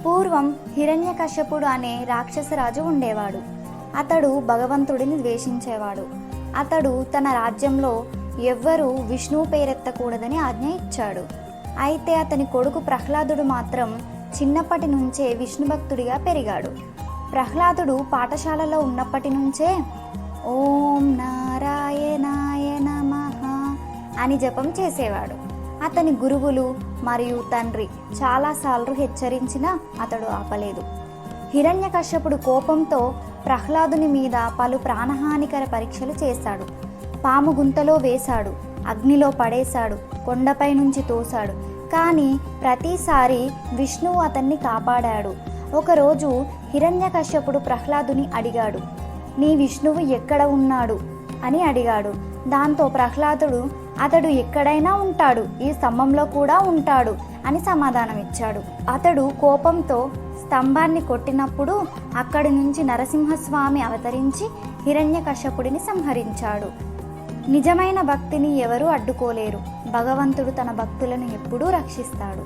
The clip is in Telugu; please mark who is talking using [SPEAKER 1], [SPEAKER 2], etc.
[SPEAKER 1] పూర్వం హిరణ్యకశ్యపుడు అనే రాక్షసరాజు ఉండేవాడు. అతడు భగవంతుడిని ద్వేషించేవాడు. అతడు తన రాజ్యంలో ఎవ్వరూ విష్ణువు పేరెత్తకూడదని ఆజ్ఞ ఇచ్చాడు. అయితే అతని కొడుకు ప్రహ్లాదుడు మాత్రం చిన్నప్పటి నుంచే విష్ణుభక్తుడిగా పెరిగాడు. ప్రహ్లాదుడు పాఠశాలలో ఉన్నప్పటి నుంచే ఓం నారాయణాయ నమః అని జపం చేసేవాడు. అతని గురువులు మరియు తండ్రి చాలాసార్లు హెచ్చరించినా అతడు ఆపలేదు. హిరణ్యకశ్యపుడు కోపంతో ప్రహ్లాదుని మీద పలు ప్రాణహానికర పరీక్షలు చేశాడు. పాము గుంతలో వేశాడు, అగ్నిలో పడేశాడు, కొండపై నుంచి తోశాడు. కానీ ప్రతిసారి విష్ణువు అతన్ని కాపాడాడు. ఒకరోజు హిరణ్యకశ్యపుడు ప్రహ్లాదుని అడిగాడు, నీ విష్ణువు ఎక్కడ ఉన్నాడు అని అడిగాడు. దాంతో ప్రహ్లాదుడు, అతడు ఎక్కడైనా ఉంటాడు, ఈ స్తంభంలో కూడా ఉంటాడు అని సమాధానం ఇచ్చాడు. అతడు కోపంతో స్తంభాన్ని కొట్టినప్పుడు అక్కడి నుంచి నరసింహస్వామి అవతరించి హిరణ్యకశ్యపుడిని సంహరించాడు. నిజమైన భక్తిని ఎవరూ అడ్డుకోలేరు. భగవంతుడు తన భక్తులను ఎప్పుడూ రక్షిస్తాడు.